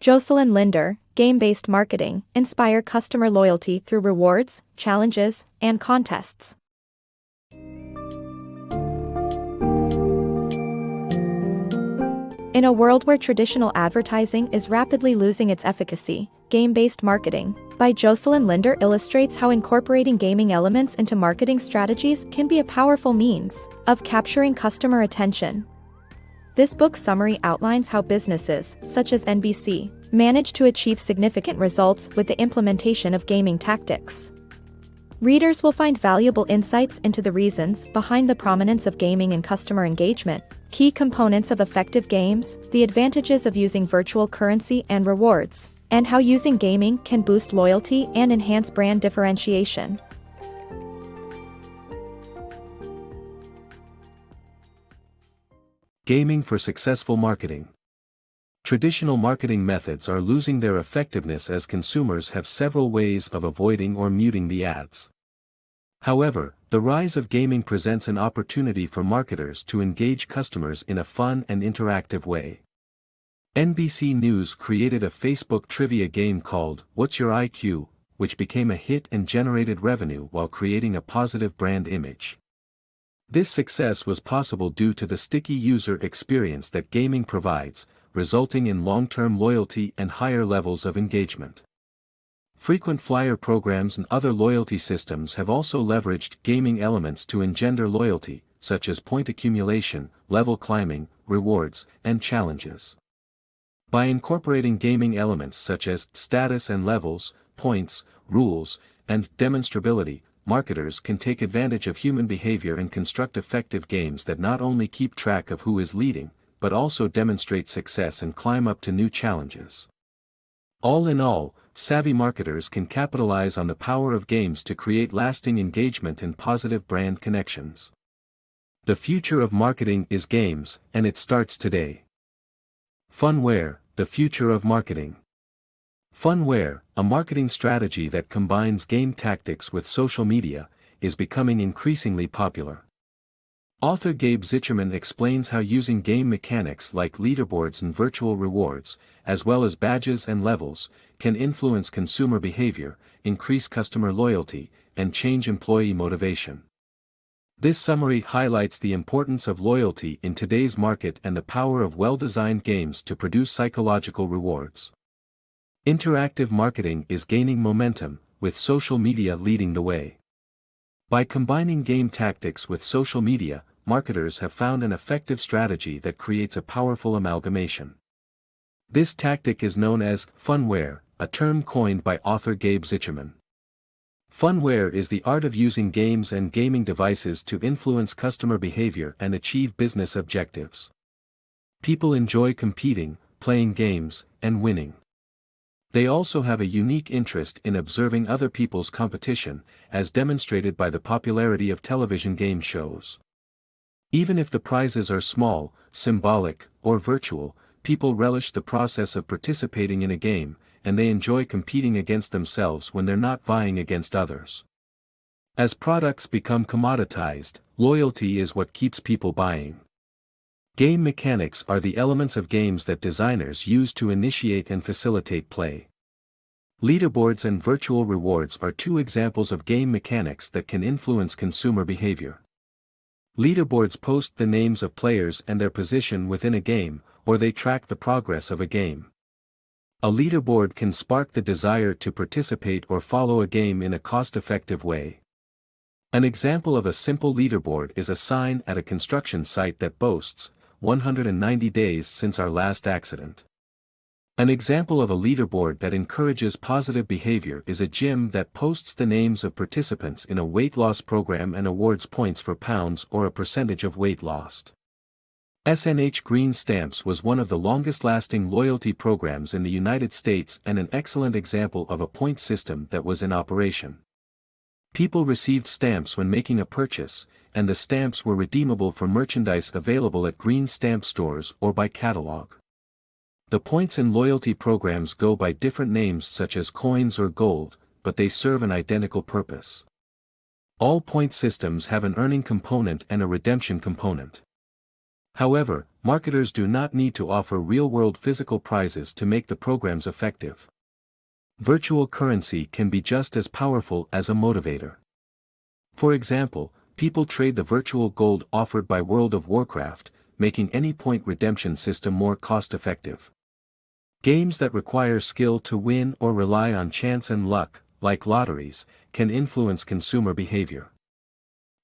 Joselin Linder, game-based marketing, inspire customer loyalty through rewards, challenges, and contests. In a world where traditional advertising is rapidly losing its efficacy, game-based marketing, by Joselin Linder illustrates how incorporating gaming elements into marketing strategies can be a powerful means of capturing customer attention. This book summary outlines how businesses, such as NBC, manage to achieve significant results with the implementation of gaming tactics. Readers will find valuable insights into the reasons behind the prominence of gaming in customer engagement, key components of effective games, the advantages of using virtual currency and rewards, and how using gaming can boost loyalty and enhance brand differentiation. Gaming for successful marketing. Traditional marketing methods are losing their effectiveness as consumers have several ways of avoiding or muting the ads. However, the rise of gaming presents an opportunity for marketers to engage customers in a fun and interactive way. NBC News created a Facebook trivia game called What's Your IQ?, which became a hit and generated revenue while creating a positive brand image. This success was possible due to the sticky user experience that gaming provides, resulting in long-term loyalty and higher levels of engagement. Frequent flyer programs and other loyalty systems have also leveraged gaming elements to engender loyalty, such as point accumulation, level climbing, rewards, and challenges. By incorporating gaming elements such as status and levels, points, rules, and demonstrability, marketers can take advantage of human behavior and construct effective games that not only keep track of who is leading, but also demonstrate success and climb up to new challenges. All in all, savvy marketers can capitalize on the power of games to create lasting engagement and positive brand connections. The future of marketing is games, and it starts today. Funware, the future of marketing. Funware, a marketing strategy that combines game tactics with social media, is becoming increasingly popular. Author Gabe Zicherman explains how using game mechanics like leaderboards and virtual rewards, as well as badges and levels, can influence consumer behavior, increase customer loyalty, and change employee motivation. This summary highlights the importance of loyalty in today's market and the power of well-designed games to produce psychological rewards. Interactive marketing is gaining momentum, with social media leading the way. By combining game tactics with social media, marketers have found an effective strategy that creates a powerful amalgamation. This tactic is known as Funware, a term coined by author Gabe Zicherman. Funware is the art of using games and gaming devices to influence customer behavior and achieve business objectives. People enjoy competing, playing games, and winning. They also have a unique interest in observing other people's competition, as demonstrated by the popularity of television game shows. Even if the prizes are small, symbolic, or virtual, people relish the process of participating in a game, and they enjoy competing against themselves when they're not vying against others. As products become commoditized, loyalty is what keeps people buying. Game mechanics are the elements of games that designers use to initiate and facilitate play. Leaderboards and virtual rewards are two examples of game mechanics that can influence consumer behavior. Leaderboards post the names of players and their position within a game, or they track the progress of a game. A leaderboard can spark the desire to participate or follow a game in a cost-effective way. An example of a simple leaderboard is a sign at a construction site that boasts 190 days since our last accident. An example of a leaderboard that encourages positive behavior is a gym that posts the names of participants in a weight loss program and awards points for pounds or a percentage of weight lost. SNH Green Stamps was one of the longest-lasting loyalty programs in the United States and an excellent example of a point system that was in operation. People received stamps when making a purchase, and the stamps were redeemable for merchandise available at Green Stamp stores or by catalog. The points in loyalty programs go by different names such as coins or gold, but they serve an identical purpose. All point systems have an earning component and a redemption component. However, marketers do not need to offer real-world physical prizes to make the programs effective. Virtual currency can be just as powerful as a motivator. For example, people trade the virtual gold offered by World of Warcraft, making any point redemption system more cost-effective. Games that require skill to win or rely on chance and luck, like lotteries, can influence consumer behavior.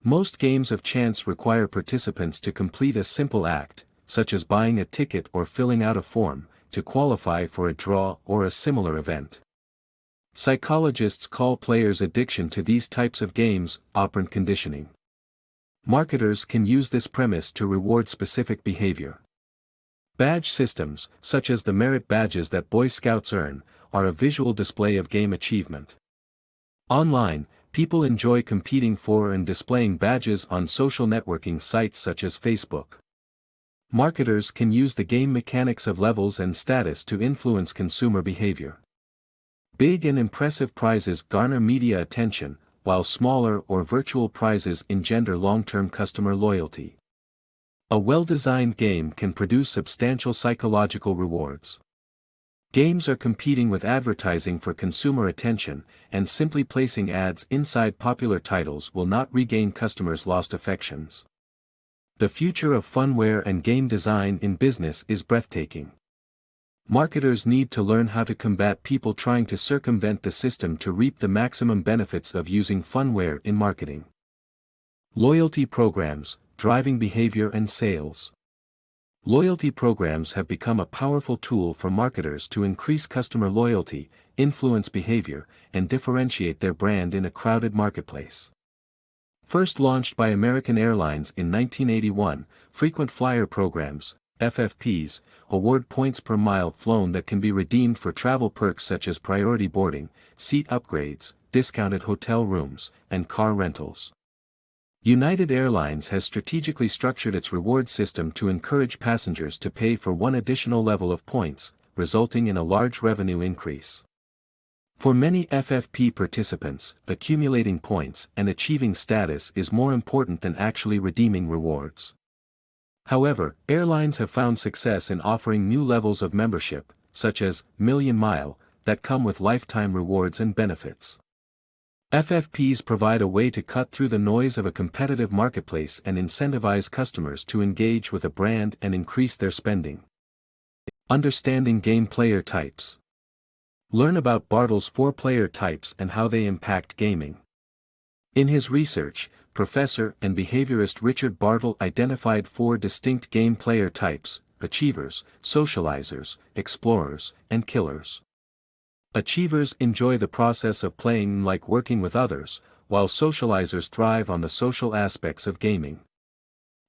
Most games of chance require participants to complete a simple act, such as buying a ticket or filling out a form, to qualify for a draw or a similar event. Psychologists call players' addiction to these types of games operant conditioning. Marketers can use this premise to reward specific behavior. Badge systems, such as the merit badges that Boy Scouts earn, are a visual display of game achievement. Online, people enjoy competing for and displaying badges on social networking sites such as Facebook. Marketers can use the game mechanics of levels and status to influence consumer behavior. Big and impressive prizes garner media attention, while smaller or virtual prizes engender long-term customer loyalty. A well-designed game can produce substantial psychological rewards. Games are competing with advertising for consumer attention, and simply placing ads inside popular titles will not regain customers' lost affections. The future of funware and game design in business is breathtaking. Marketers need to learn how to combat people trying to circumvent the system to reap the maximum benefits of using funware in marketing. Loyalty programs, driving behavior and sales. Loyalty programs have become a powerful tool for marketers to increase customer loyalty, influence behavior, and differentiate their brand in a crowded marketplace. First launched by American Airlines in 1981, frequent flyer programs, FFPs, award points per mile flown that can be redeemed for travel perks such as priority boarding, seat upgrades, discounted hotel rooms, and car rentals. United Airlines has strategically structured its reward system to encourage passengers to pay for one additional level of points, resulting in a large revenue increase. For many FFP participants, accumulating points and achieving status is more important than actually redeeming rewards. However, airlines have found success in offering new levels of membership, such as Million Mile, that come with lifetime rewards and benefits. FFPs provide a way to cut through the noise of a competitive marketplace and incentivize customers to engage with a brand and increase their spending. Understanding game player types. Learn about Bartle's 4 player types and how they impact gaming. In his research, professor and behaviorist Richard Bartle identified 4 distinct game player types: achievers, socializers, explorers, and killers. Achievers enjoy the process of playing like working with others, while socializers thrive on the social aspects of gaming.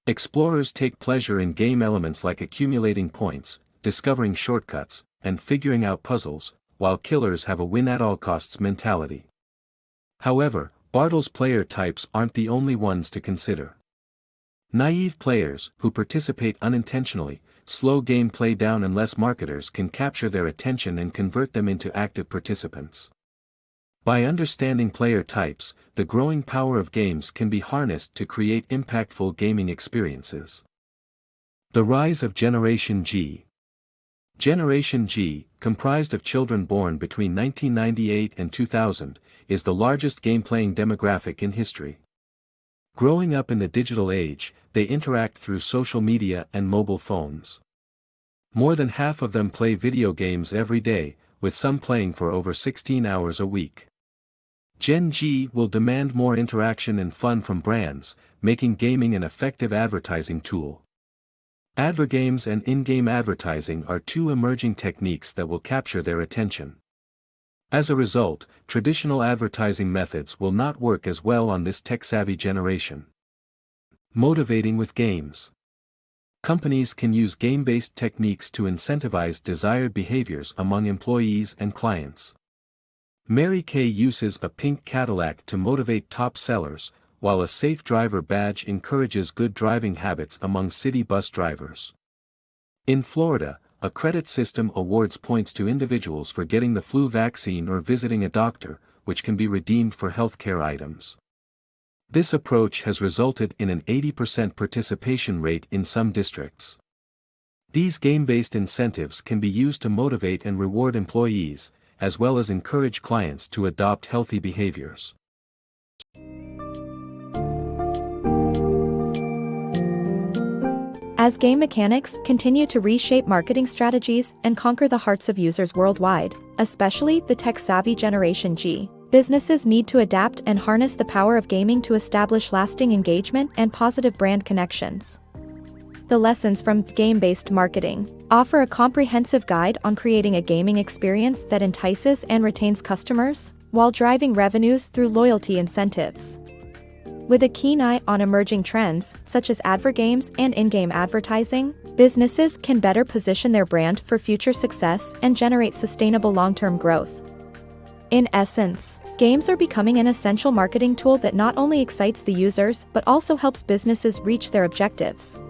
Explorers take pleasure in game elements like accumulating points, discovering shortcuts, and figuring out puzzles, while killers have a win-at-all-costs mentality. However, Bartle's player types aren't the only ones to consider. Naive players, who participate unintentionally, slow gameplay down unless marketers can capture their attention and convert them into active participants. By understanding player types, the growing power of games can be harnessed to create impactful gaming experiences. The rise of Generation G. Generation G, comprised of children born between 1998 and 2000, is the largest game-playing demographic in history. Growing up in the digital age, they interact through social media and mobile phones. More than half of them play video games every day, with some playing for over 16 hours a week. Gen G will demand more interaction and fun from brands, making gaming an effective advertising tool. Advergames and in-game advertising are 2 emerging techniques that will capture their attention. As a result, traditional advertising methods will not work as well on this tech-savvy generation. Motivating with games. Companies can use game-based techniques to incentivize desired behaviors among employees and clients. Mary Kay uses a pink Cadillac to motivate top sellers, while a safe driver badge encourages good driving habits among city bus drivers. In Florida, a credit system awards points to individuals for getting the flu vaccine or visiting a doctor, which can be redeemed for healthcare items. This approach has resulted in an 80% participation rate in some districts. These game-based incentives can be used to motivate and reward employees, as well as encourage clients to adopt healthy behaviors. As game mechanics continue to reshape marketing strategies and conquer the hearts of users worldwide, especially the tech-savvy Generation G, businesses need to adapt and harness the power of gaming to establish lasting engagement and positive brand connections. The lessons from game-based marketing offer a comprehensive guide on creating a gaming experience that entices and retains customers, while driving revenues through loyalty incentives. With a keen eye on emerging trends, such as advergames and in-game advertising, businesses can better position their brand for future success and generate sustainable long-term growth. In essence, games are becoming an essential marketing tool that not only excites the users but also helps businesses reach their objectives.